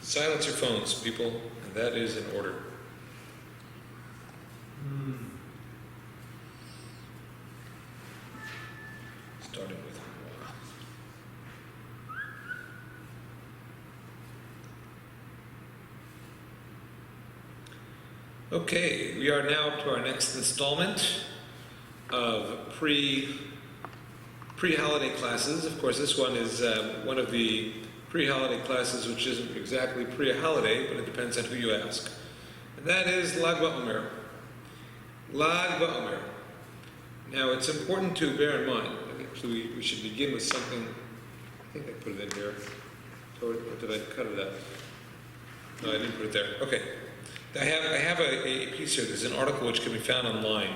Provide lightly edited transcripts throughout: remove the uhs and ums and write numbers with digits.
Silence your phones, people, and that is in order. Starting with Okay, we are now up to our next installment of pre-holiday classes. Of course, this one is one of the pre-holiday classes which isn't exactly pre-holiday, but it depends on who you ask. And that is Lag BaOmer. Lag BaOmer. Now, it's important to bear in mind, actually we should begin with something, I think I put it in here, or did I cut it out? No, I didn't put it there. Okay. I have a piece here. There's an article which can be found online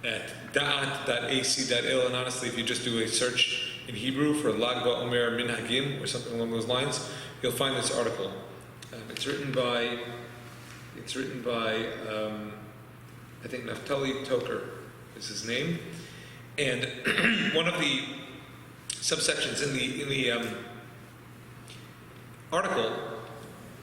at da'at.ac.il, and honestly, if you just do a search in Hebrew for Lag BaOmer Minhagim or something along those lines, you'll find this article. It's written by I think Naftali Toker is his name, and one of the subsections in the article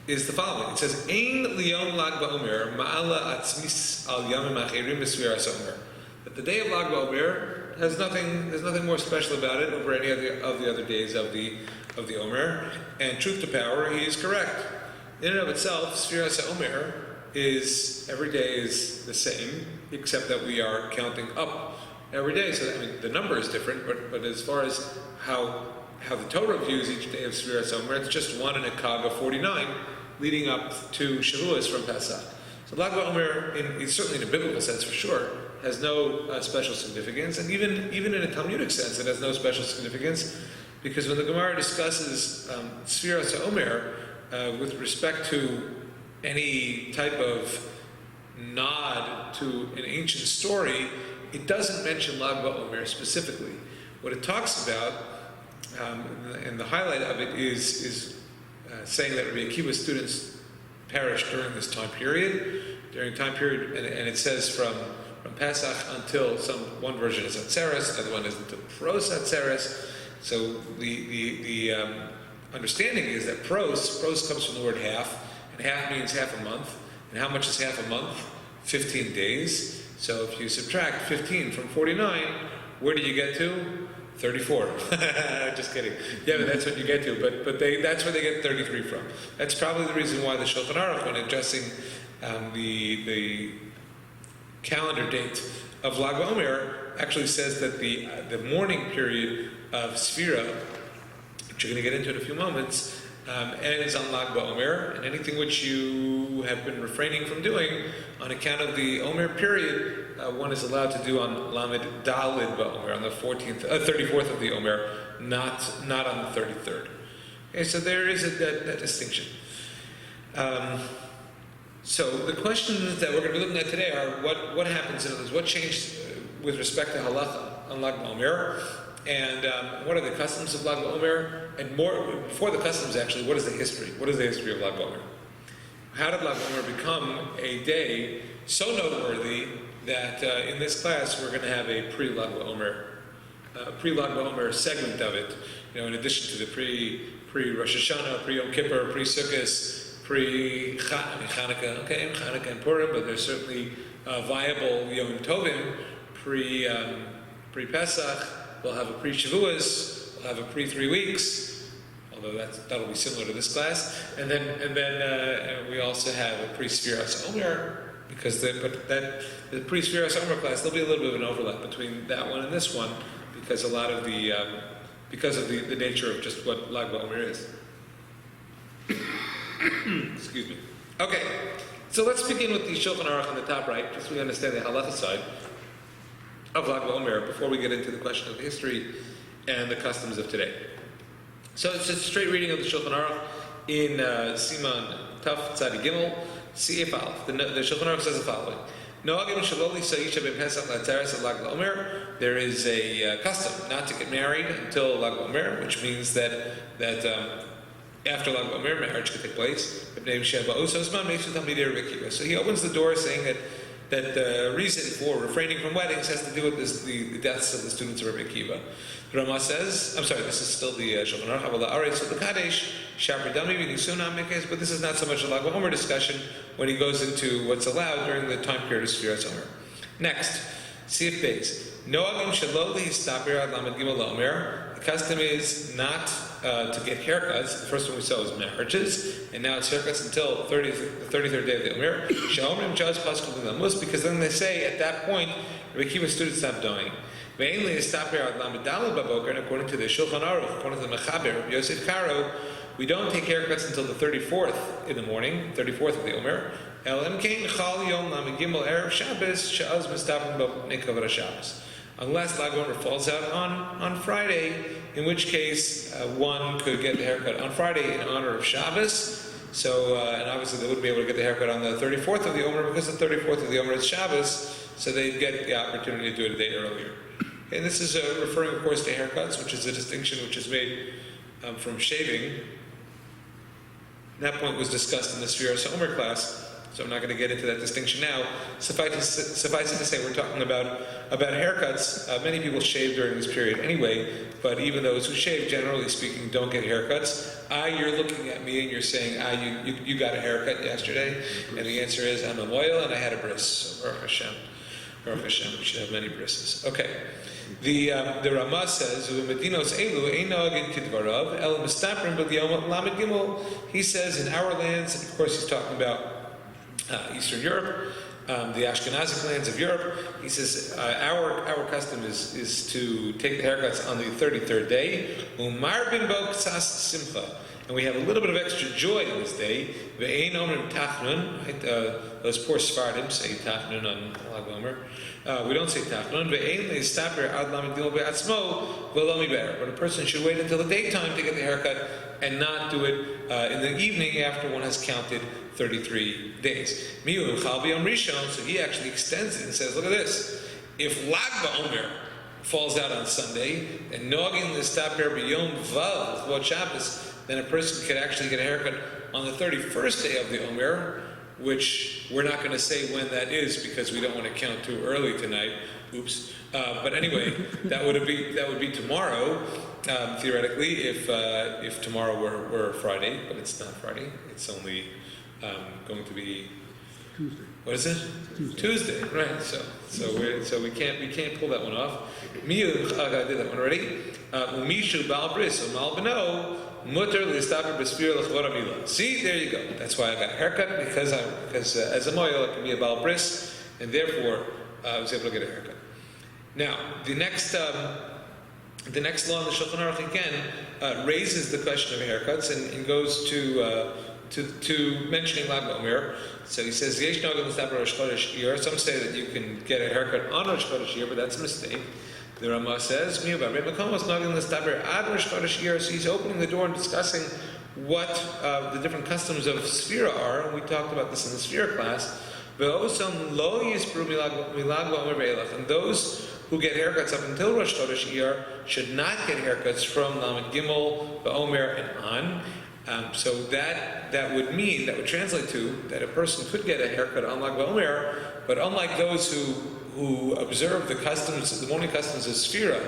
is the following. It says, Ein liyom Lag BaOmer ma'ala atzmis al yamim acherim b'sfiras omer. That the day of Lag BaOmer there's nothing more special about it over any of the other days of the Omer. And truth to power, he is correct. In and of itself, Sfiras Omer is every day is the same, except that we are counting up every day. So I mean, the number is different, but as far as how the Torah views each day of Sfiras Omer, it's just 1 in a Kag of 49, leading up to Shavuos from Pesach. So Lag BaOmer, certainly in a biblical sense for sure, has no special significance, and even in a Talmudic sense, it has no special significance, because when the Gemara discusses Sfiras Omer with respect to any type of nod to an ancient story, it doesn't mention Lag BaOmer specifically. What it talks about, and the highlight of it is saying that Rabbi Akiva's students perished during this time period, and it says from Pesach until one version is Atzeres, another one is until Pros Atzeres. So the understanding is that pros comes from the word half, and half means half a month. And how much is half a month? 15 days. So if you subtract 15 from 49, where do you get to? 34. Just kidding. Yeah, but that's what you get to. But that's where they get 33 from. That's probably the reason why the Shulchan Aruch, when addressing the calendar date of Lag BaOmer, actually says that the mourning period of Sfira, which you're going to get into in a few moments, ends on Lag BaOmer, and anything which you have been refraining from doing on account of the Omer period, one is allowed to do on Lamed Dalid BaOmer, on the 34th of the Omer, not on the 33rd. Okay, so there is that distinction. So the questions that we're going to be looking at today are what happens, in other words, what changed with respect to halacha on Lag BaOmer, and what are the customs of Lag BaOmer, and more, before the customs actually, what is the history? What is the history of Lag BaOmer? How did Lag BaOmer become a day so noteworthy that in this class we're going to have a pre-Lag BaOmer segment of it, in addition to the pre-Rosh Hashanah, pre-Yom Kippur, pre-Sukkot, Chanukah and Purim, but there's certainly viable Yom Tovim, pre-Pesach. We'll have a pre-Shavuos. We'll have a pre-3 weeks, although that'll be similar to this class. And then we also have a pre-Sfiras Omer, because the pre-Sfiras Omer class, there'll be a little bit of an overlap between that one and this one, because a lot of because of the nature of just what Lag BaOmer is. Excuse me. Okay, so let's begin with the Shulchan Aruch on the top right, just so we understand the halacha side of Lag BaOmer before we get into the question of the history and the customs of today. So it's just a straight reading of the Shulchan Aruch in Siman Taf Tzadi Gimel, Seif Aleph. The Shulchan Aruch says the following. There is a custom not to get married until Lag BaOmer, which means that after Lag BaOmer, marriage could take place. So he opens the door saying that the reason for refraining from weddings has to do with the deaths of the students of Rabbi Akiva. The Rama says, I'm sorry, this is still the Shulchan Aruch, But this is not so much a Lag BaOmer discussion when he goes into what's allowed during the time period of Sfiras Omer. Next, Sif Beis. Noagim shaloli histaper ad lamed gimel laomer. The custom is not to get haircuts. The first one we saw was marriages, and now it's haircuts until the 33rd day of the Omer. Shalomrim just paschal lamus, because then they say at that point, Rabbi Akiva's students stop dying. Mainly histaper ad lamed daled baboker, and according to the Shulchan Aruch, according to the Mechaber, Yosef Karo, we don't take haircuts until the 34th in the morning, 34th of the Omer. Unless Lag BaOmer falls out on Friday, in which case one could get the haircut on Friday in honor of Shabbos. So, and obviously they wouldn't be able to get the haircut on the 34th of the Omer because the 34th of the Omer is Shabbos, so they'd get the opportunity to do it a day earlier. And this is referring, of course, to haircuts, which is a distinction which is made from shaving. That point was discussed in the Sfiras Omer class, so I'm not going to get into that distinction now. Suffice it to say, we're talking about haircuts. Many people shave during this period anyway, but even those who shave, generally speaking, don't get haircuts. You're looking at me and you're saying, you got a haircut yesterday? And the answer is, I'm a moil and I had a bris. So, Baruch Hashem. Baruch Hashem, we should have many brises. Okay. The Ramah says, he says in our lands, and of course he's talking about Eastern Europe, the Ashkenazic lands of Europe. He says our custom is to take the haircuts on the 33rd day. Umar bin bo ksas simcha, and we have a little bit of extra joy on this day. Ve'ein omrim tachnun. Those poor Sephardim say tachnun on Lag BaOmer. We don't say tachnun. Ve'ein leistaper ad lamed gimel be'atzmo v'lo miber. But a person should wait until the daytime to get the haircut and not do it in the evening after one has counted 33 days. So he actually extends it and says, look at this. If Lag BaOmer falls out on Sunday, and Nogin Listaper B'Yom Vav L'Chvod Shabbos, then a person could actually get a haircut on the 31st day of the Omer, which we're not going to say when that is because we don't want to count too early tonight. Oops. But anyway, that would be tomorrow, theoretically, if tomorrow were Friday, but it's not Friday. It's only going to be Tuesday. What is it? Tuesday, right? So we can't pull that one off. I did that one already. Umishu bal bris umal beno mutter listaper b'spira l'chvod amila. See, there you go. That's why I got a haircut because as a moil I can be a bal bris, and therefore I was able to get a haircut. Now the next law in the Shulchan Aruch again raises the question of haircuts and goes to mentioning Lag BaOmer. So he says, some say that you can get a haircut on Rosh Chodesh Iyar, but that's a mistake. The Ramah says, so he's opening the door and discussing what the different customs of Sfira are, and we talked about this in the Sfira class. And those who get haircuts up until Rosh Chodesh Iyar should not get haircuts from Lamed Gimel, BaOmer, and on. So that would translate to that a person could get a haircut on Lag BaOmer, but unlike those who observe the morning customs of Sfira,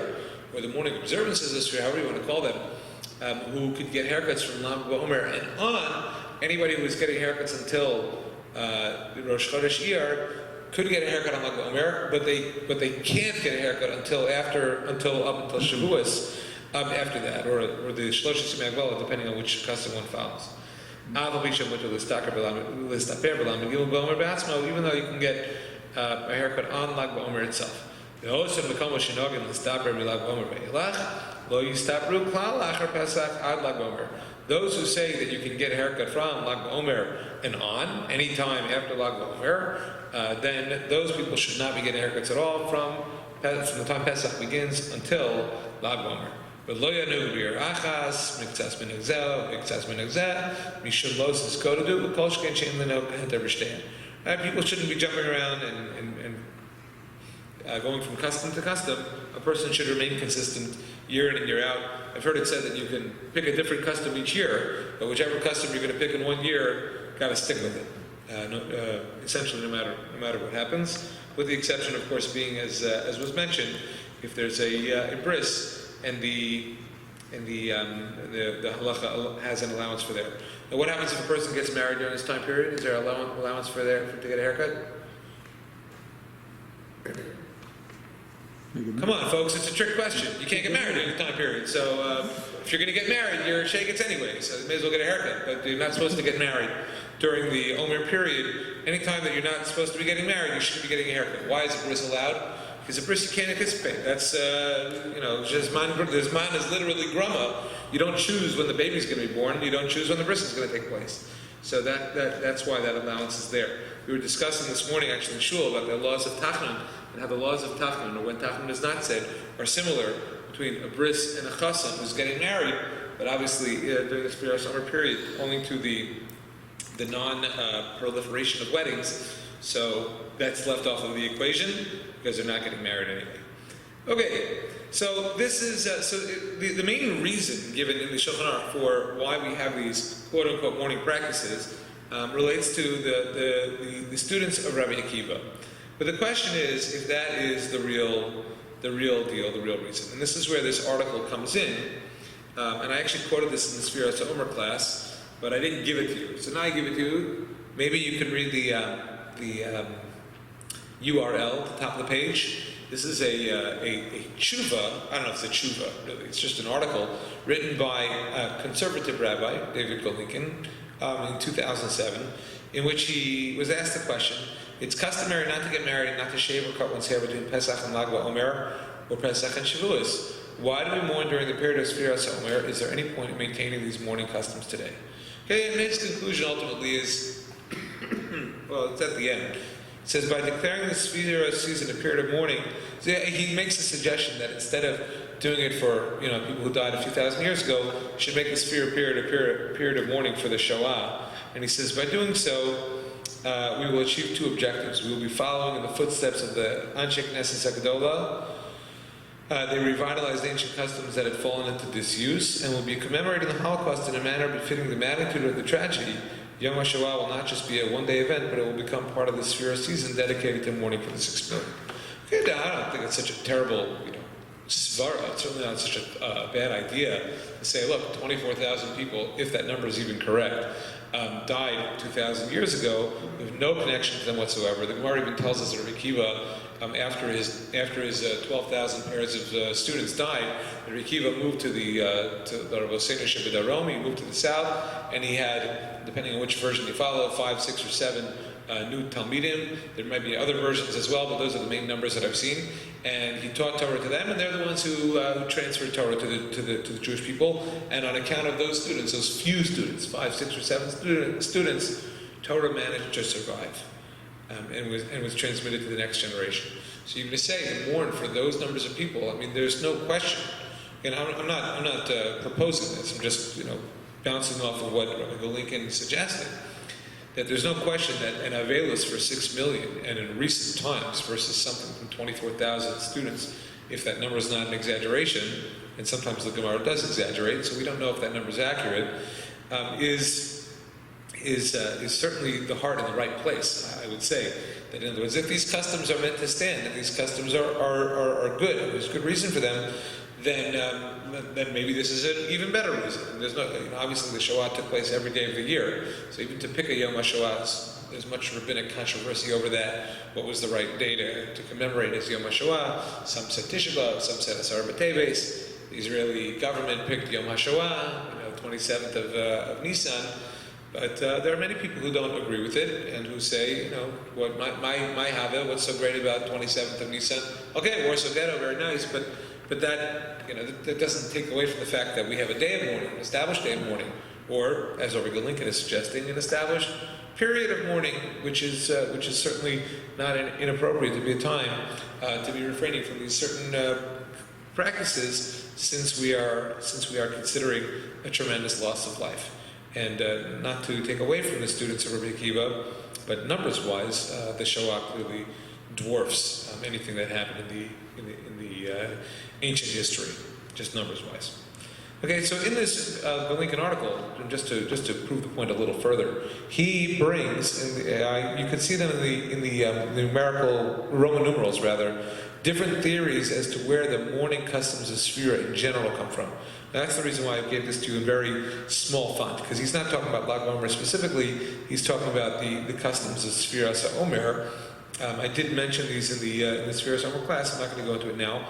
or the morning observances of Sfira, however you want to call them, who could get haircuts from Lag BaOmer and on, anybody who was getting haircuts until Rosh Chodesh Iyar could get a haircut on Lag BaOmer, but they can't get a haircut until up until Shavuos. After that, or the Shloshis Megvalah, depending on which custom one follows. Even though you can get a haircut on Lag BaOmer itself. Those who say that you can get a haircut from Lag BaOmer and on, anytime after Lag BaOmer, then those people should not be getting haircuts at all from the time Pesach begins until Lag BaOmer. But lo yanu b'ir achas, miktzas min hagzel, miktzas min hagzel, mishum los is go to do, kol shken shein leno can't understand. People shouldn't be jumping around and going from custom to custom. A person should remain consistent year in and year out. I've heard it said that you can pick a different custom each year, but whichever custom you're going to pick in 1 year, got to stick with it. Essentially, no matter what happens, with the exception, of course, being as was mentioned, if there's a bris. And the the halacha has an allowance for there. Now, what happens if a person gets married during this time period? Is there an allowance for to get a haircut? Come on, folks, it's a trick question. You can't get married during the time period. So if you're going to get married, you're shaykhs anyway, so you may as well get a haircut. But you're not supposed to get married during the Omer period. Anytime that you're not supposed to be getting married, you should be getting a haircut. Why is a bris allowed? Because a bris you can't anticipate. That's, the zman is literally grama. You don't choose when the baby's going to be born, and you don't choose when the bris is going to take place. So that's why that allowance is there. We were discussing this morning, actually, in shul, about the laws of tachnun, and how the laws of tachnun, or when tachnun is not said, are similar between a bris and a chassan who's getting married, but obviously during the Sfira summer period, only to the non-proliferation of weddings. So that's left off of the equation because they're not getting married anyway. Okay, so this is the main reason given in the Shulchan Aruch for why we have these quote-unquote morning practices relates to the students of Rabbi Akiva. But the question is if that is the real deal, the real reason. And this is where this article comes in. And I actually quoted this in the Sfira Omer class, but I didn't give it to you. So now I give it to you. Maybe you can read the URL at the top of the page. This is a tshuva. I don't know if it's a tshuva, really. It's just an article written by a conservative rabbi, David Golinkin, in 2007, in which he was asked the question, it's customary not to get married and not to shave or cut one's hair between Pesach and Lag BaOmer or Pesach and Shavuos. Why do we mourn during the period of Sfiras Omer? Is there any point in maintaining these mourning customs today? Okay, and his conclusion ultimately is, well, it's at the end. It says, by declaring the Sfiras season a period of mourning, so he makes a suggestion that instead of doing it for people who died a few thousand years ago, should make the Sfira period a period of mourning for the Shoah. And he says, by doing so, we will achieve two objectives. We will be following in the footsteps of the Anshe Knesset Hagdolah. They revitalized ancient customs that had fallen into disuse, and will be commemorating the Holocaust in a manner befitting the magnitude of the tragedy. Yom HaShoah will not just be a one-day event, but it will become part of the Sfira season dedicated to mourning for the 6 million. Okay, now, I don't think it's such a terrible, svara. It's certainly not such a bad idea to say, look, 24,000 people, if that number is even correct, died 2,000 years ago with no connection to them whatsoever. The Gemara even tells us that Rabbi Akiva, after his 12,000 pairs of students died, Rabbi Akiva moved to the Rabbeinu Shebadarom. He moved to the south, and he had, depending on which version you follow, 5, 6, or 7 new Talmidim. There might be other versions as well, but those are the main numbers that I've seen. And he taught Torah to them, and they're the ones who transferred Torah to the Jewish people. And on account of those students, those few students, 5, 6, or 7 students, Torah managed to survive and was transmitted to the next generation. So you're going to say to mourn for those numbers of people. I mean, there's no question. And I'm not proposing this. I'm just bouncing off of what Rabbi Golinkin suggested. That there's no question that an Avelus for 6 million, and in recent times versus something from 24,000 students, if that number is not an exaggeration, and sometimes the Gemara does exaggerate, so we don't know if that number is accurate, is certainly the heart in the right place. I would say that, in other words, if these customs are meant to stand, and these customs are good, and there's good reason for them, then maybe this is an even better reason. And there's no, obviously the Shoah took place every day of the year, so even to pick a Yom HaShoah, there's much rabbinic controversy over that. What was the right day to commemorate as Yom HaShoah? Some said Tisha B'Av, some said Asar B'Teves. The Israeli government picked Yom HaShoah, 27th of Nisan. But there are many people who don't agree with it and who say, what my Hava, what's so great about 27th of Nisan? Okay, Warsaw Ghetto, very nice, but that that doesn't take away from the fact that we have a day of mourning, an established day of mourning, or, as Rabbi Golinkin is suggesting, an established period of mourning, which is certainly not inappropriate to be a time to be refraining from these certain practices, since we are considering a tremendous loss of life. And not to take away from the students of Rabbi Akiva, but numbers-wise, the Shoah clearly dwarfs anything that happened in the ancient history, just numbers-wise. Okay, so in this Golinkin article, just to prove the point a little further, he brings, you can see them in the numerical Roman numerals rather, different theories as to where the mourning customs of Sfira in general come from. That's the reason why I gave this to you in very small font, because he's not talking about Lag BaOmer specifically, he's talking about the customs of Sfiras HaOmer. I did mention these in the Sfiras HaOmer class, I'm not going to go into it now,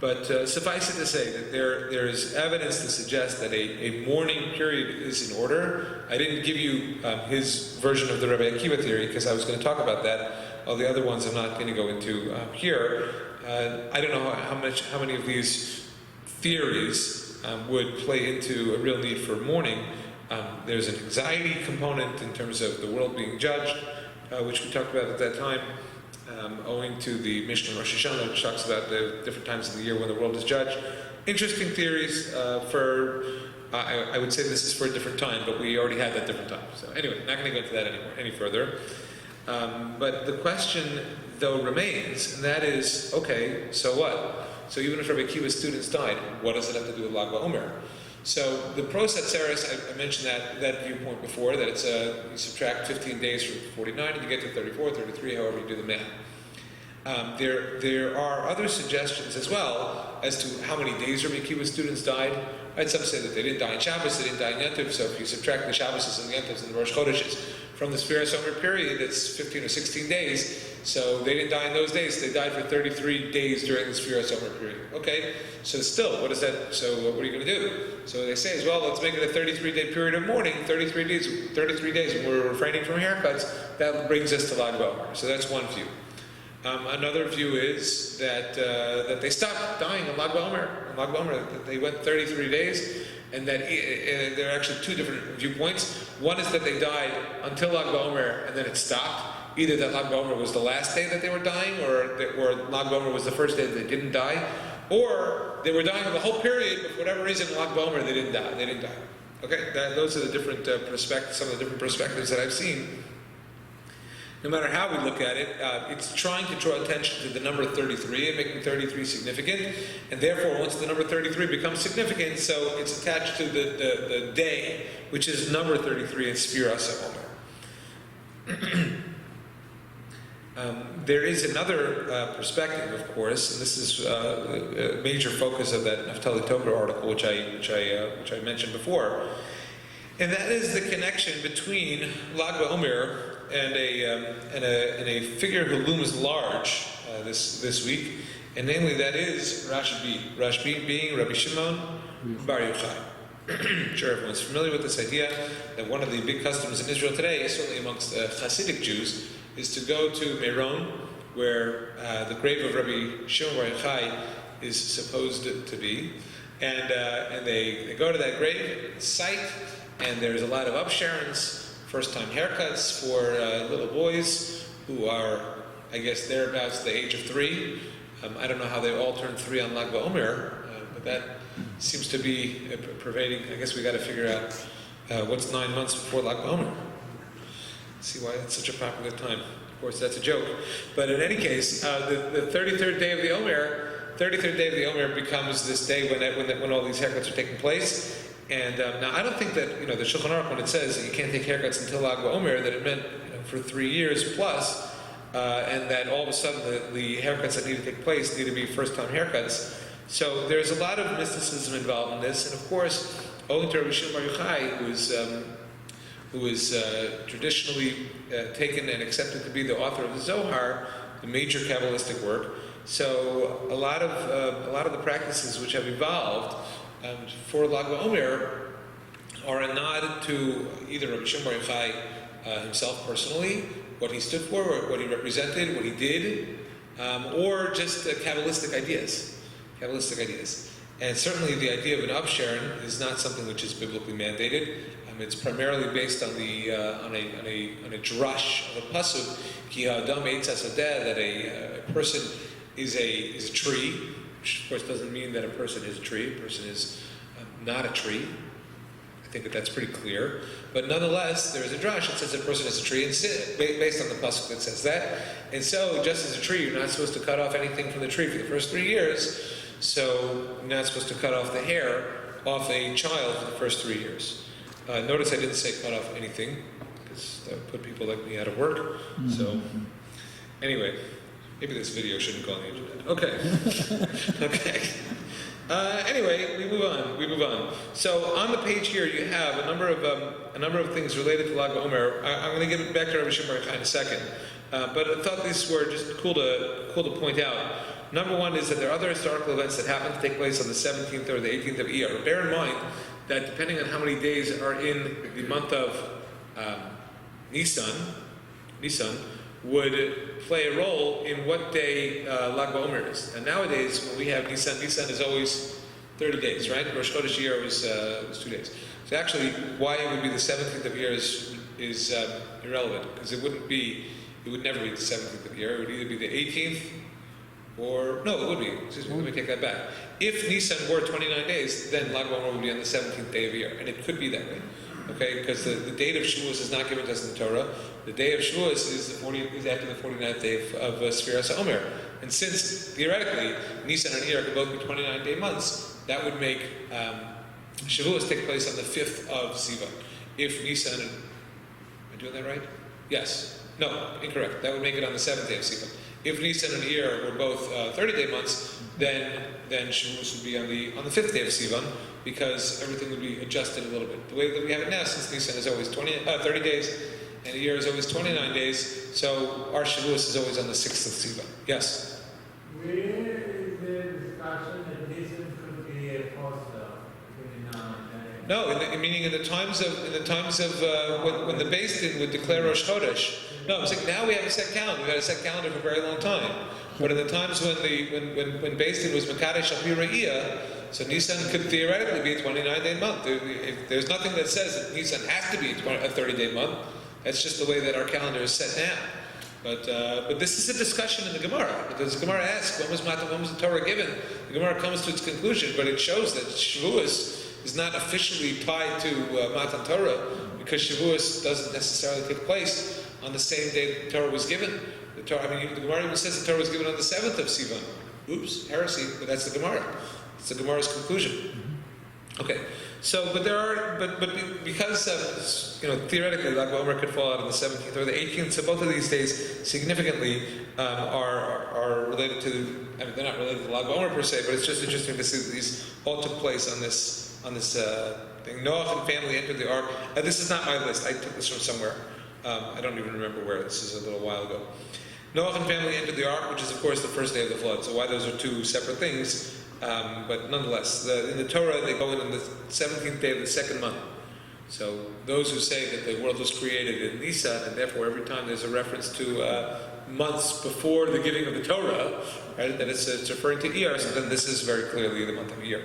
but suffice it to say that there is evidence to suggest that a mourning period is in order. I didn't give you his version of the Rabbi Akiva theory, because I was going to talk about that. All the other ones I'm not going to go into here. I don't know how many of these theories would play into a real need for mourning. There's an anxiety component in terms of the world being judged, which we talked about at that time, owing to the Mishnah Rosh Hashanah, which talks about the different times in the year when the world is judged. Interesting theories I would say this is for a different time, but we already had that different time. So anyway, not going to go into that any further. But the question, though, remains, and that is, okay, so what? So even if Rabbi Akiva's students died, what does it have to do with Lag BaOmer? So the Pros Hatzeres, I mentioned that viewpoint before, that it's you subtract 15 days from 49 and you get to 34, 33, however you do the math. There are other suggestions as well as to how many days Rabbi Akiva's students died. Right, some say that they didn't die in Shabbos, they didn't die in Yom Tov, so if you subtract the Shabbos and the Yom Tovs and the Rosh Chodeshes from the Sfiras HaOmer period, it's 15 or 16 days. So they didn't die in those days, they died for 33 days during the Sfiras HaOmer period. Okay, so still, what is that? So what are you going to do? So they say as well, let's make it a 33-day period of mourning, 33 days when we're refraining from haircuts, that brings us to Lag BaOmer. So that's one view. Another view is that they stopped dying on Lag BaOmer. On Lag BaOmer, that they went 33 days, and that there are actually two different viewpoints. One is that they died until Lag BaOmer, and then it stopped. Either that Lag BaOmer was the last day that they were dying, or Lag BaOmer was the first day that they didn't die, or they were dying the whole period, but for whatever reason, Lag BaOmer they didn't die. Okay, those are the different some of the different perspectives that I've seen. No matter how we look at it, it's trying to draw attention to the number 33 and making 33 significant. And therefore, once the number 33 becomes significant, so it's attached to the day, which is number 33 in Sfiras HaOmer. There is another perspective, of course, and this is a major focus of that Naftali Toker article, which I mentioned before, and that is the connection between Lag BaOmer and a figure who looms large this week, and namely that is Rashbi. Rashbi being Rabbi Shimon Bar Yochai. Sure, everyone's familiar with this idea that one of the big customs in Israel today, certainly amongst Hasidic Jews, is to go to Meron, where the grave of Rabbi Shimon Bar Yochai is supposed to be, and they go to that grave site, and there's a lot of upsharons, first-time haircuts for little boys who are, I guess, thereabouts the age of 3. I don't know how they all turn 3 on Lag BaOmer, but that seems to be pervading. I guess we got to figure out what's 9 months before Lag BaOmer. See why it's such a popular time. Of course, that's a joke. But in any case, the 33rd day of the Omer becomes this day when all these haircuts are taking place. And now, I don't think that, the Shulchan Aruch, when it says that you can't take haircuts until Lag BaOmer, that it meant for 3 years plus, and that all of a sudden the haircuts that need to take place need to be first-time haircuts. So there's a lot of mysticism involved in this, and of course, owing to Rabbi Shimon Bar Yochai, who is traditionally taken and accepted to be the author of the Zohar, the major Kabbalistic work. So a lot of the practices which have evolved for Lag BaOmer are a nod to either Rabbi Shimon Bar Yochai himself personally, what he stood for, what he represented, what he did, or just Kabbalistic ideas. And certainly the idea of an upsharon is not something which is biblically mandated. It's primarily based on on a drush of a pasuk, ki ha'adam eitz hasadeh, that a person is a tree, which of course doesn't mean that a person is a tree. A person is not a tree. I think that's pretty clear. But nonetheless, there is a drush that says a person is a tree, and based on the pasuk that says that. And so, just as a tree, you're not supposed to cut off anything from the tree for the first 3 years. So you're not supposed to cut off the hair off a child for the first 3 years. Notice I didn't say cut off anything, because that would put people like me out of work. Mm-hmm. So, anyway, maybe this video shouldn't go on the internet. Okay. Okay. Anyway, we move on. We move on. So on the page here, you have a number of things related to Lag BaOmer. I'm going to get back to Rabbi Shimon Bar Yochai in a second, but I thought these were just cool to point out. Number one is that there are other historical events that happen to take place on the 17th or the 18th of Iyar. Bear in mind that depending on how many days are in the month of Nisan would play a role in what day Lag BaOmer is. And nowadays, when we have Nisan is always 30 days, right? Rosh Chodesh Iyar was 2 days. So actually, why it would be the 17th of Iyar is irrelevant, because it would never be the 17th of Iyar. It would either be the 18th it would be. Excuse me, let me take that back. If Nisan were 29 days, then Lag BaOmer would be on the 17th day of Iyar, and it could be that way. Okay, because the date of Shavuos is not given to us in the Torah. The day of Shavuos is after the 49th day of Sfiras HaOmer. And since, theoretically, Nisan and Iyar could both be 29-day months, that would make Shavuos take place on the 5th of Sivan. If Nisan, am I doing that right? Yes. No, incorrect. That would make it on the 7th day of Sivan. If Nisan and Iyar were both 30-day months, then Shavuos would be on the 5th day of Sivan, because everything would be adjusted a little bit. The way that we have it now, since Nisan is always 30 days, and Iyar is always 29 days, so our Shavuos is always on the 6th of Sivan. Yes? Where is the discussion that Nisan could be a poster? No, meaning in the times of when the Beis Din would declare Rosh Chodesh. No, I'm saying now we have a set calendar. We've had a set calendar for a very long time. But in the times when Beis Din was Mekadesh Al Pi Re'iyah, so Nisan could theoretically be a 29-day month. There's nothing that says that Nisan has to be a 30-day month. That's just the way that our calendar is set now. But this is a discussion in the Gemara, because the Gemara asks, when was the Torah given? The Gemara comes to its conclusion, but it shows that Shavuos is not officially tied to Matan Torah, because Shavuos doesn't necessarily take place on the same day the Torah was given. The Gemara even says the Torah was given on the 7th of Sivan. Oops, heresy, but that's the Gemara. It's the Gemara's conclusion. Okay, so but because theoretically Lag BaOmer could fall out on the 17th or the 18th, so both of these days significantly are related to. I mean, they're not related to Lag BaOmer per se, but it's just interesting to see that these all took place on this thing. Noach and family entered the ark. This is not my list. I took this from somewhere. I don't even remember where. This is a little while ago. Noach and family entered the ark, which is of course the first day of the flood. So why those are two separate things? But nonetheless, in the Torah they go in on the 17th day of the second month. So those who say that the world was created in Nisan, and therefore every time there's a reference to months before the giving of the Torah, right, that it's referring to Iyar, so then this is very clearly the month of Iyar.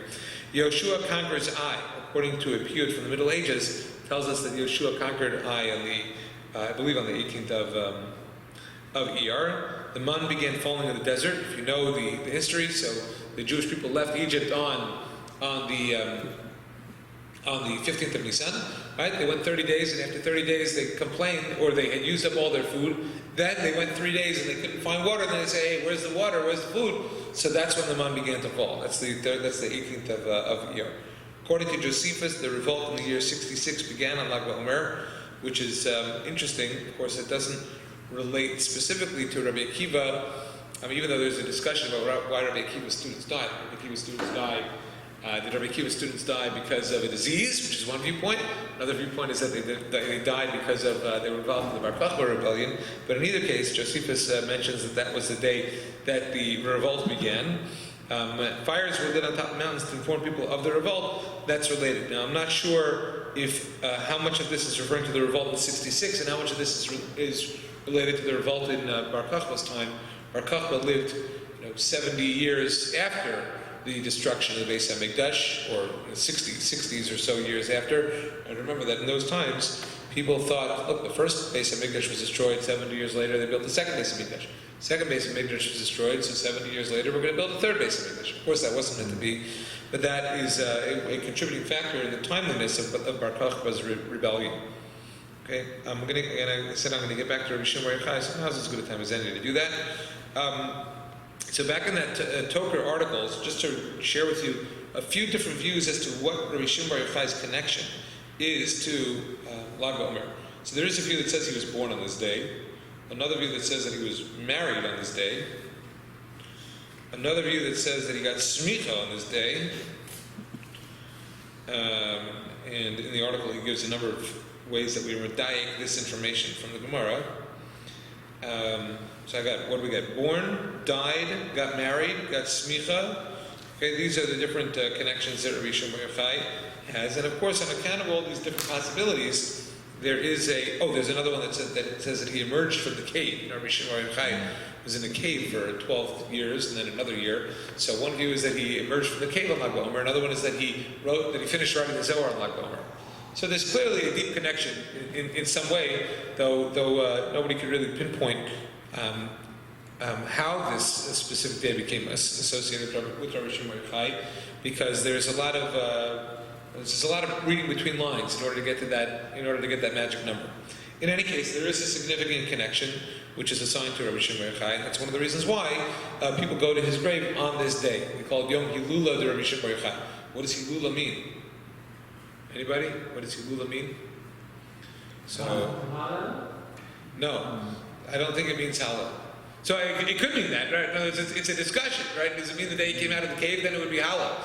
Yoshua conquers Ai, according to a piyut from the Middle Ages, tells us that Yoshua conquered Ai on I believe on the 18th of Iyar. The man began falling in the desert. If you know the history, so the Jewish people left Egypt on the 15th of Nisan, right? They went 30 days, and after 30 days they complained, or they had used up all their food. Then they went 3 days and they couldn't find water. And then they say, "Hey, where's the water? Where's the food?" So that's when the man began to fall. That's the 18th of Iyar. According to Josephus, the revolt in the year 66 began on Lag BaOmer, which is interesting. Of course, it doesn't relate specifically to Rabbi Akiva. Even though there's a discussion about why Rabbi Akiva's students died. Did Rabbi Akiva's students die because of a disease, which is one viewpoint. Another viewpoint is that they died because of they were involved in the Bar Kokhba rebellion. But in either case, Josephus mentions that was the day that the revolt began. Fires were lit on top of mountains to inform people of the revolt. That's related. Now, I'm not sure if how much of this is referring to the revolt in 66 and how much of this is related to the revolt in Bar Kokhba's time. Bar Kokhba lived 70 years after the destruction of the Beis HaMikdash, or 60s or so years after. And remember that in those times, people thought, look, the first Beis HaMikdash was destroyed, 70 years later they built the second Beis HaMikdash. Second Beis HaMikdash was destroyed, so 70 years later we're going to build the third Beis HaMikdash. Of course that wasn't meant to be, but that is a contributing factor in the timeliness of Bar Kokhba's rebellion. Okay, I said I'm going to get back to Rabbi Shimon Bar Yochai, so now's as good a time as any to do that. So back in that Toker articles, just to share with you a few different views as to what Rabbi Shimon Bar Yochai's connection is to Lag BaOmer. So there is a view that says he was born on this day, another view that says that he was married on this day, another view that says that he got smicha on this day. And in the article, he gives a number of ways that we medayek this information from the Gemara. So I got, what do we got? Born, died, got married, got smicha. Okay, these are the different connections that Rabbi Shimon Bar Yochai has. And of course, on account of all these different possibilities, there's another one that says that he emerged from the cave. Rabbi Shimon Bar Yochai was in the cave for 12 years and then another year. So one view is that he emerged from the cave on Lag BaOmer. Another one is that he finished writing the Zohar on Lag BaOmer. So there's clearly a deep connection in some way, though nobody could really pinpoint how this specific day became associated with Rabbi Shimon Bar Yochai, because there's a lot of reading between lines in order to get that magic number. In any case, there is a significant connection which is assigned to Rabbi Shimon Bar Yochai. That's one of the reasons why people go to his grave on this day. We call it Yom Hilula de Rabbi Shimon Bar Yochai. What does Hilula mean? Anybody? What does Hilula mean? So, no, I don't think it means Hala. So it could mean that, right? No, it's a discussion, right? Does it mean the day he came out of the cave? Then it would be Hala.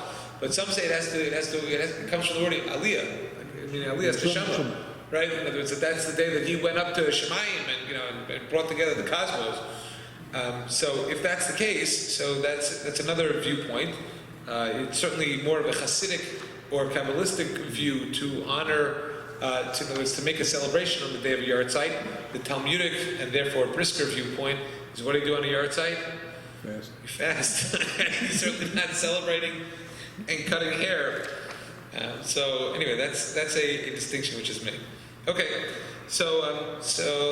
But some say it comes from the word Aliyah. I mean, Aliyah is Teshama, right? In other words, that's the day that he went up to Shemayim and brought together the cosmos. So if that's the case, so that's another viewpoint. It's certainly more of a Hasidic or Kabbalistic view to honor, to make a celebration on the day of Yartzeit. The Talmudic and therefore Brisker viewpoint is, what do you do on a Yartzeit? Fast. You fast. He's certainly not celebrating and cutting hair. So anyway, that's a distinction which is made. Okay, so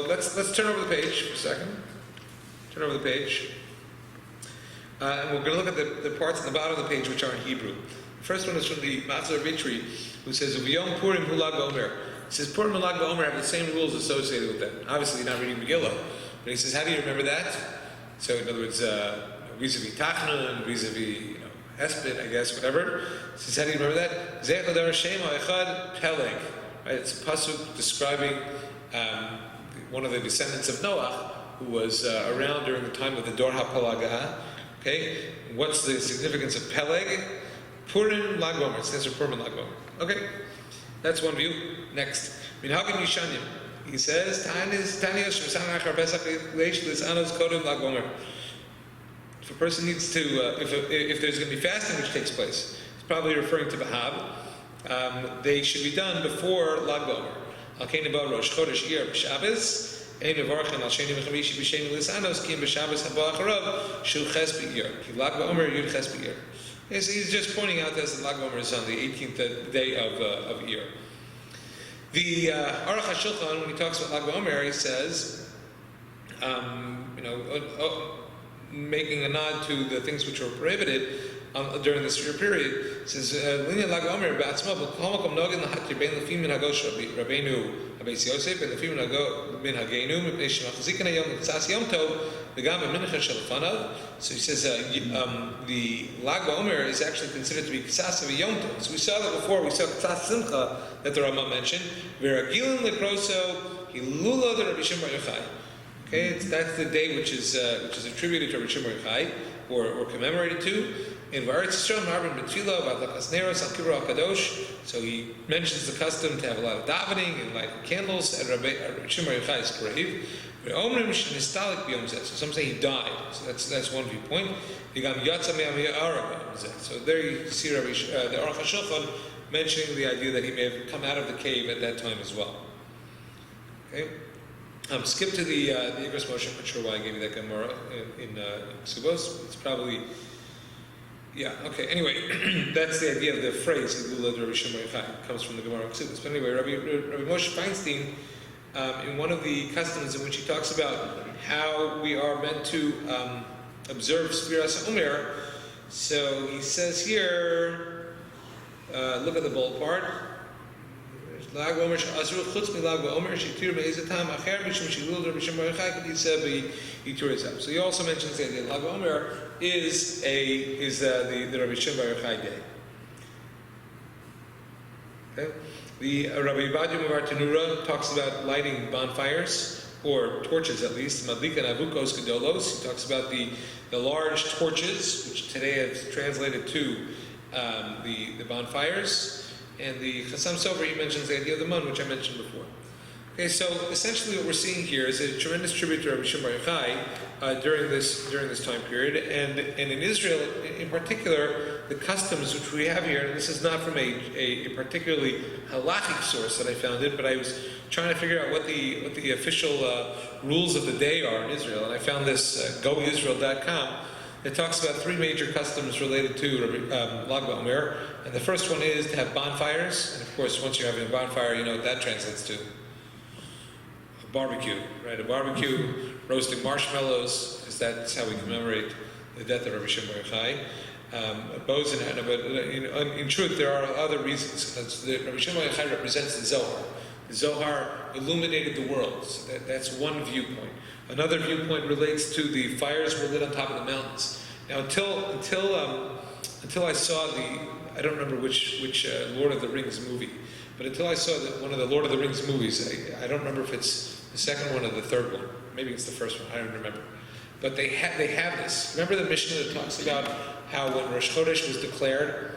let's turn over the page for a second. Turn over the page, and we're going to look at the parts on the bottom of the page which are in Hebrew. The first one is from the Matzah Vitri, who says, "V'yom Purim hu Lag BaOmer." He says Purim and Lag BaOmer have the same rules associated with them. Obviously, you're not reading Megillah, but he says, how do you remember that? So, in other words, vis-a-vis Tachnun, vis-a-vis Hesped, I guess, whatever. He says, how do you remember that? Zeh Chadar Shema Echad Peleg. Right? It's a pasuk describing one of the descendants of Noah, who was around during the time of the Dor HaPalagah. Okay, what's the significance of Peleg? Purim Lag BaOmer. It stands for Purim and Lag BaOmer. Okay, that's one view. Next, Minhagim Yishanim. He says, if a person needs to, if there's going to be fasting which takes place, it's probably referring to Bahab. They should be done before Lag BaOmer. Al Kein Ba Rosh Chodesh Iyar B'Shabbos. Ein Mevarchen Al Sheni V'Chamishi B'Sheni Lisanos Kim B'Shabbos Haba Acharav Shu Ches B'Iyar. Ki Lag BaOmer Yud Ches B'Iyar. Yes, he's just pointing out that the Lag BaOmer is on the 18th day of Iyar. The Aruch HaShulchan, when he talks about Lag BaOmer, he says, making a nod to the things which were prohibited during this year period, says, "Linya Lag BaOmer ba'atzma b'kol makom nogin lahatir bein lefim min hagosh Rabbeinu Abeis Yosef bein lefim min hageinu mipnei shemachzikin hayom l'tzas yom tov v'gam b'mincha shel fanav." So he says the Lag BaOmer is actually considered to be Ksas of a Yom Tov. So we saw that before. We saw Ksas Simcha that the Rama mentioned. V'ragilin lekroso hilula de Rabbi Shimon Bar Yochai. Okay, that's the day which is attributed to Rabbi Shimon Bar Yochai or commemorated to. In V'aretz Yisrael Marbin B'Tfilah V'adlakas Neros Al Kibbur Al Kadosh. So he mentions the custom to have a lot of davening and lighting candles at Rabbi Shimon Bar Yochai's grave. So some say he died. So that's one viewpoint. So there you see the Aruch HaShulchan mentioning the idea that he may have come out of the cave at that time as well. Okay. Skip to the Igros Moshe. I'm not sure why I gave you that Gemara in Ksubos. It's probably, yeah, okay. Anyway, that's the idea of the phrase Hilula de Rabbi Shimon Bar Yochai. It comes from the Gemara in Ksubos. But anyway, Rabbi Moshe Feinstein, in one of the customs in which he talks about how we are meant to observe Sfiras Omer, so he says here, look at the bold part. Lag BaOmer she'asru chutz mi Lag BaOmer she'tir be'ezeh tam acher mishum she'ilul Rabbi Shimon Bar Yochai k'ditzeh b'yitur ezav. So he also mentions that Lag BaOmer is the Rabbi Shimon Bar Yochai day. Okay. The Rabbi Ovadia Mavar Tanura talks about lighting bonfires or torches at least. Madlika Navukos Gedolos, he talks about the large torches, which today is translated to the bonfires. And the Chassam Sofer, he mentions the idea of the mun, which I mentioned before. Okay, so essentially what we're seeing here is a tremendous tribute to Rabbi Shimon Bar Yochai during this time period, and in Israel in particular, the customs which we have here, and this is not from a particularly halachic source that I found it, but I was trying to figure out what the official rules of the day are in Israel, and I found this goisrael.com. It talks about three major customs related to Lag BaOmer, and the first one is to have bonfires, and of course once you're having a bonfire, you know what that translates to. Barbecue, right? A barbecue, roasting marshmallows, because that's how we commemorate the death of Rabbi Shimon Bar Yochai. Bows and but in truth, there are other reasons. Rabbi Shimon Bar Yochai represents the Zohar. The Zohar illuminated the world. So that's one viewpoint. Another viewpoint relates to the fires were lit on top of the mountains. Now, until I saw I don't remember which Lord of the Rings movie, but until I saw one of the Lord of the Rings movies, I don't remember if it's the second one or the third one. Maybe it's the first one. I don't remember. But they have this. Remember the Mishnah that talks about how when Rosh Chodesh was declared,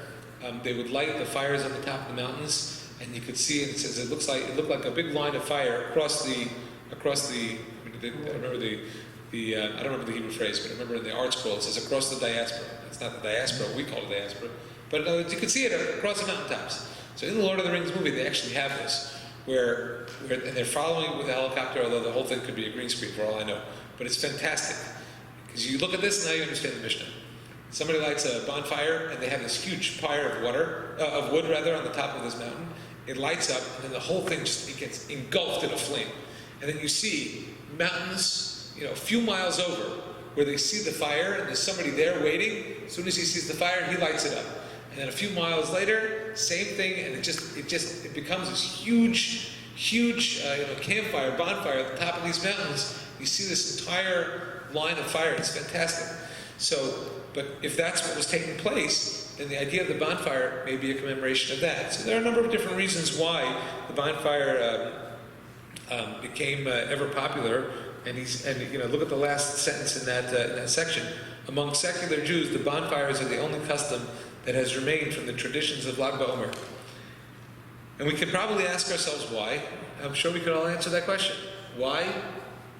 they would light the fires on the top of the mountains, and you could see. And it says it looked like a big line of fire across the. I don't remember the Hebrew phrase, but I remember in the art scroll it says across the diaspora. It's not the diaspora, we call it diaspora. But in other words, you could see it across the mountaintops. So in the Lord of the Rings movie, they actually have this, where and they're following with a helicopter, although the whole thing could be a green screen for all I know. But it's fantastic. Because you look at this, now you understand the Mishnah. Somebody lights a bonfire, and they have this huge pyre of wood on the top of this mountain. It lights up, and then the whole thing it gets engulfed in a flame. And then you see mountains, a few miles over, where they see the fire, and there's somebody there waiting. As soon as he sees the fire, he lights it up. And then a few miles later, same thing, and it becomes this huge campfire, bonfire at the top of these mountains. You see this entire line of fire. It's fantastic. So, but if that's what was taking place, then the idea of the bonfire may be a commemoration of that. So there are a number of different reasons why the bonfire became ever popular. And look at the last sentence in that section. Among secular Jews, the bonfires are the only custom that has remained from the traditions of Lag BaOmer. And we could probably ask ourselves why. I'm sure we could all answer that question. Why?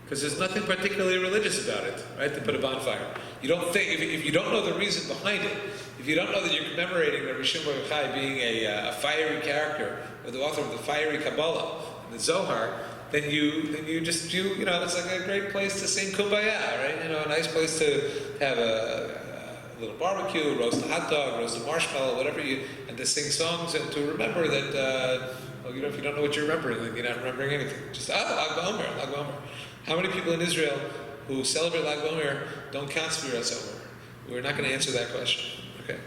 Because there's nothing particularly religious about it, right? To put a bonfire. You don't think, if you don't know the reason behind it, if you don't know that you're commemorating Rabbi Shimon Bar Yochai being a fiery character, or the author of the fiery Kabbalah, and the Zohar, then you just it's like a great place to sing Kumbaya, right? A nice place to have a little barbecue, roast a hot dog, roast a marshmallow, whatever and to sing songs and to remember that, if you don't know what you're remembering, then you're not remembering anything. Just, Lag BaOmer. How many people in Israel who celebrate Lag BaOmer don't count Sfiras Omer? We're not going to answer that question, okay?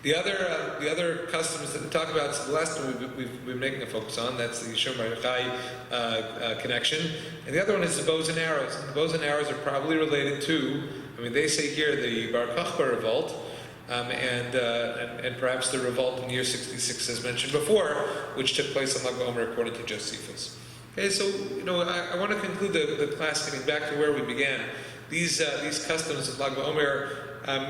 The other customs that we talk about, so the last one we've been making a focus on, that's the Shimon Bar Yochai connection. And the other one is the bows and arrows. And the bows and arrows are probably related to, they say here the Bar Kokhba revolt, and perhaps the revolt in year 66 as mentioned before, which took place on Lag BaOmer according to Josephus. Okay, so I want to conclude the class getting back to where we began. These customs of Lag BaOmer,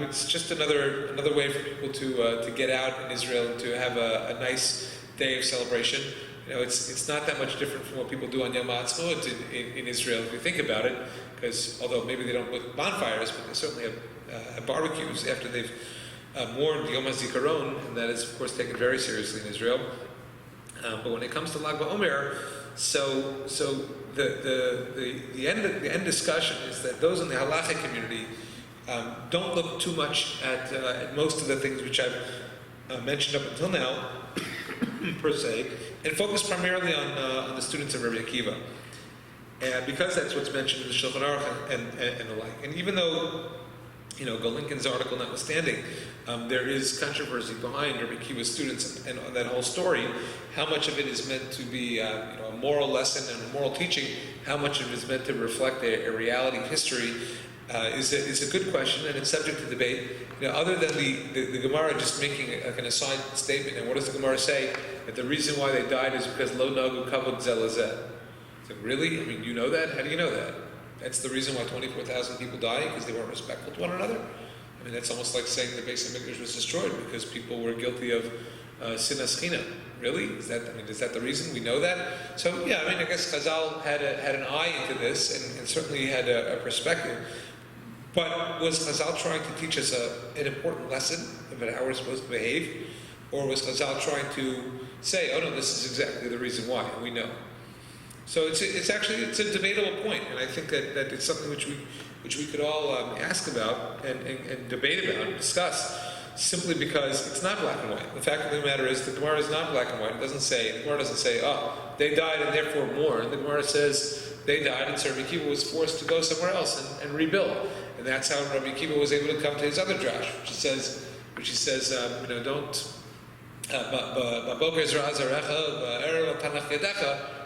it's just another way for people to get out in Israel and to have a nice day of celebration. It's not that much different from what people do on Yom HaAtzmaut in Israel, if you think about it, because although maybe they don't put bonfires, but they certainly have barbecues after they've mourned Yom HaZikaron, and that is, of course, taken very seriously in Israel. But when it comes to Lag BaOmer, so the end discussion is that those in the halachic community don't look too much at most of the things which I've mentioned up until now, per se, and focus primarily on the students of Rabbi Akiva, because that's what's mentioned in the Shulchan Aruch and the like. And even though, Golinkin's article notwithstanding, there is controversy behind Rabbi Akiva's students and that whole story. How much of it is meant to be a moral lesson and a moral teaching? How much of it is meant to reflect a reality of history? Is a good question, and it's subject to debate. Other than the Gemara just making an aside statement, and what does the Gemara say? That the reason why they died is because lo nagu kavod zel lezeh. So really? I mean, you know that? How do you know that? That's the reason why 24,000 people died, because they weren't respectful to one another? I mean, that's almost like saying the Beis HaMikdash was destroyed because people were guilty of sinas china. Really? Is that the reason? We know that? So, yeah, I mean, I guess Chazal had an eye into this and certainly had a perspective. But was Chazal trying to teach us an important lesson about how we're supposed to behave? Or was Chazal trying to say, oh no, this is exactly the reason why, and we know? So it's a debatable point, and I think that it's something which we could all ask about and debate about and discuss, simply because it's not black and white. The fact of the matter is the Gemara is not black and white. The Gemara doesn't say, oh, they died and therefore mourn. The Gemara says they died and so Rabbi Akiva was forced to go somewhere else and rebuild. And that's how Rabbi Akiva was able to come to his other drash, which he says, don't.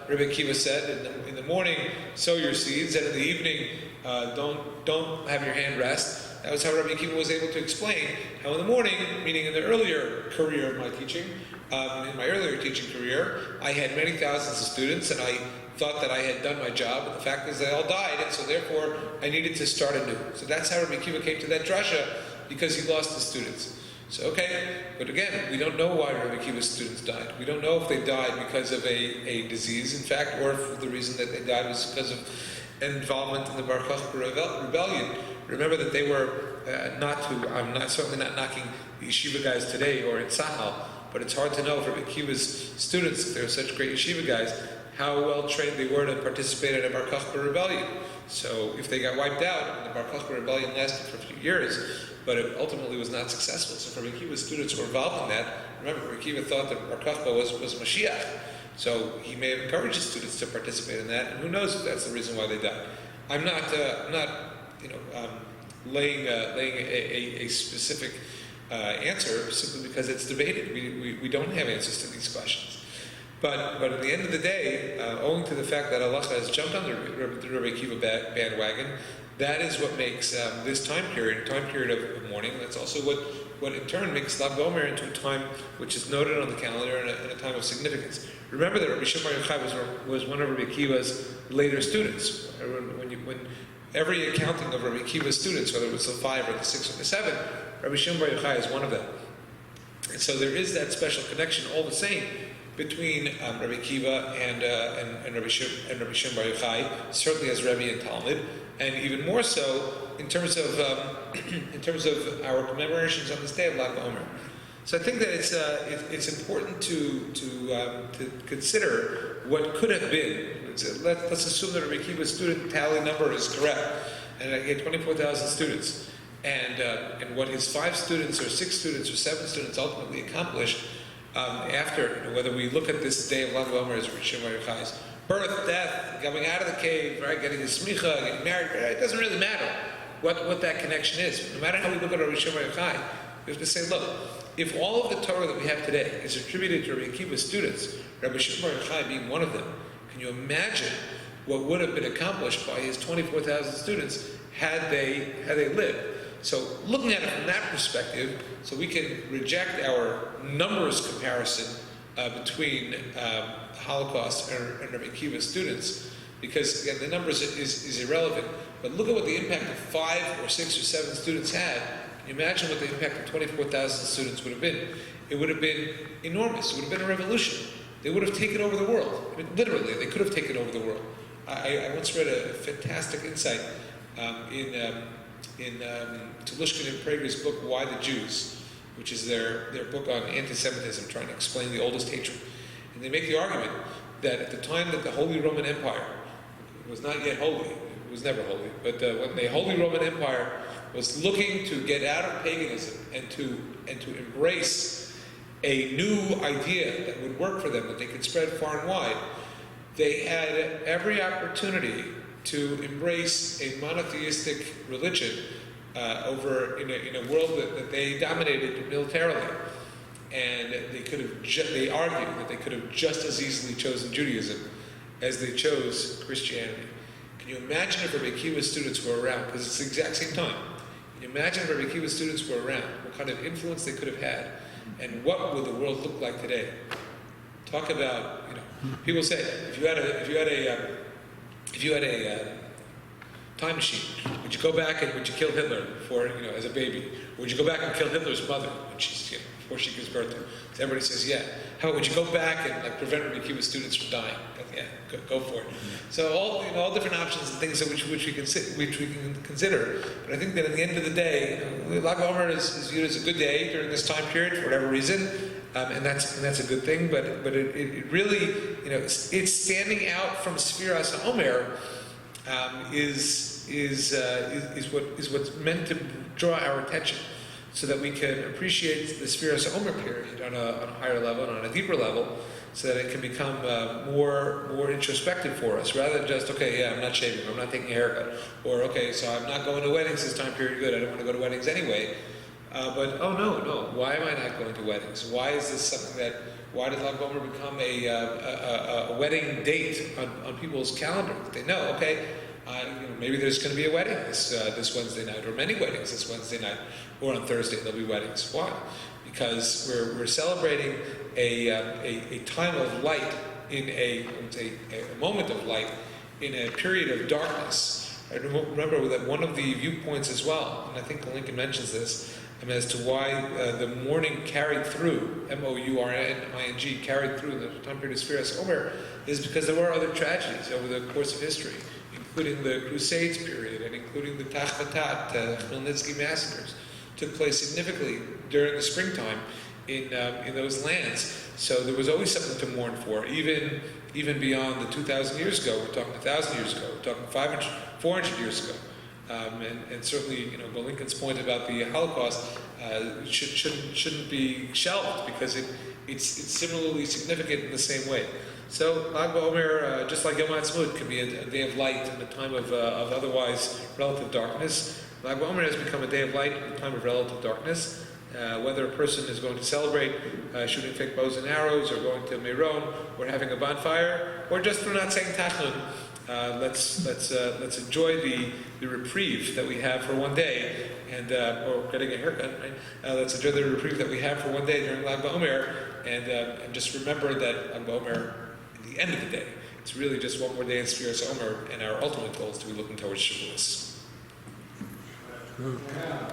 Rabbi Akiva said, in the morning, sow your seeds, and in the evening, don't have your hand rest. That was how Rabbi Akiva was able to explain how in the morning, meaning in the earlier career of my teaching, in my earlier teaching career, I had many thousands of students, and I thought that I had done my job, but the fact is they all died, and so therefore I needed to start anew. So that's how Rabbi Akiva came to that drasha, because he lost his students. So, okay, but again, we don't know why Rabbi Akiva's students died. We don't know if they died because of a disease, in fact, or if the reason that they died was because of involvement in the Bar Kokhba rebellion. Remember that they were I'm certainly not knocking the yeshiva guys today or in Sahal, but it's hard to know for Rabbi Akiva's students, if they're such great yeshiva guys, how well trained they were to participate in a Bar Kokhba rebellion. So if they got wiped out, and the Bar Kokhba rebellion lasted for a few years, but it ultimately was not successful. So for Rabbi Akiva's students who were involved in that, remember, Rabbi Akiva thought that Bar Kokhba was Mashiach. So he may have encouraged his students to participate in that, and who knows if that's the reason why they died. I'm not laying a specific answer simply because it's debated. We don't have answers to these questions. But at the end of the day, owing to the fact that Allah has jumped on the Rabbi Akiva bandwagon, that is what makes this time period of mourning. That's also what in turn makes Lag BaOmer into a time which is noted on the calendar and a time of significance. Remember that Rabbi Shimon Bar Yochai was one of Rabbi Akiva's later students. When every accounting of Rabbi Akiva's students, whether it was the 5 or the 6 or the 7, Rabbi Shimon Bar Yochai is one of them. And so there is that special connection all the same between Rabbi Akiva and Rabbi Shimon Bar Yochai, certainly as Rebbe and Talmud, and even more so in terms of our commemorations on this day of Lag BaOmer. So I think that it's important to consider what could have been. Let's assume that Rabbi Akiva's student tally number is correct, and he had 24,000 students, and what his 5 students or 6 students or 7 students ultimately accomplished after, whether we look at this day of Lag BaOmer as Rabbi Shimon Bar Yochai's birth, death, coming out of the cave, right, getting his smicha, getting married, right, it doesn't really matter what that connection is. No matter how we look at Rabbi Shimon Bar Yochai, we have to say, look, if all of the Torah that we have today is attributed to Rabbi Akiva's students, Rabbi Shimon Bar Yochai being one of them, can you imagine what would have been accomplished by his 24,000 students had they lived? So looking at it from that perspective, so we can reject our numbers comparison between Holocaust and Rabbi Akiva's students, because again, the numbers is irrelevant. But look at what the impact of 5 or 6 or 7 students had. Can you imagine what the impact of 24,000 students would have been? It would have been enormous. It would have been a revolution. They would have taken over the world. I mean, literally, they could have taken over the world. I once read a fantastic insight in Telushkin and Prager's book, Why the Jews, which is their book on anti-Semitism, trying to explain the oldest hatred. And they make the argument that at the time that the Holy Roman Empire was not yet holy, it was never holy, but when the Holy Roman Empire was looking to get out of paganism and to embrace a new idea that would work for them, that they could spread far and wide, they had every opportunity to embrace a monotheistic religion over in a world that they dominated militarily. And they argued that they could have just as easily chosen Judaism as they chose Christianity. Can you imagine if Rabbi Akiva's students were around? Because it's the exact same time. Can you imagine if Rabbi Akiva's students were around? What kind of influence they could have had? And what would the world look like today? Talk about, people say, if you had if you had a time machine, would you go back and would you kill Hitler as a baby? Or would you go back and kill Hitler's mother when before she gives birth to him? So everybody says, yeah. How about would you go back and prevent Rabbi Akiva's students from dying? Yeah, go for it. So all different options and things which we can consider. But I think that at the end of the day, Lag BaOmer is viewed as a good day during this time period for whatever reason, and that's a good thing. But it really it's standing out from Sfiras HaOmer is what's meant to draw our attention, so that we can appreciate the Sfiras HaOmer period on a higher level and on a deeper level, so that it can become more introspective for us, rather than just, okay, yeah, I'm not shaving, I'm not taking a haircut, or okay, so I'm not going to weddings this time period, good, I don't want to go to weddings anyway. But oh no, why am I not going to weddings? Why is this something why did Lag BaOmer become a wedding date on people's calendar? They know, okay, maybe there's going to be a wedding this Wednesday night, or many weddings this Wednesday night, or on Thursday there'll be weddings. Why? Because we're celebrating a time of light in a moment of light in a period of darkness. I remember that one of the viewpoints as well, and I think Lincoln mentions this, as to why the mourning carried through, mourning carried through the time period of Sfiras HaOmer, is because there were other tragedies over the course of history, including the Crusades period and including the Tach Batat, Khmelnytsky massacres, took place significantly during the springtime in those lands. So there was always something to mourn for, even beyond the 2,000 years ago. We're talking 1,000 years ago. We're talking 500, 400 years ago. And certainly, Lincoln's point about the Holocaust shouldn't be shelved, because it's similarly significant in the same way. So Lag BaOmer, just like Yom HaAtzmaut, can be a day of light in a time of otherwise relative darkness. Lag BaOmer has become a day of light in a time of relative darkness. Whether a person is going to celebrate shooting fake bows and arrows, or going to Meron, or having a bonfire, or just for not saying Tachnun, let's enjoy the reprieve that we have for one day, and or getting a haircut. Right? Let's enjoy the reprieve that we have for one day during Lag BaOmer, and just remember that Lag BaOmer, at the end of the day, it's really just one more day in Sfiras HaOmer, and our ultimate goal is to be looking towards Shavuos. Yeah.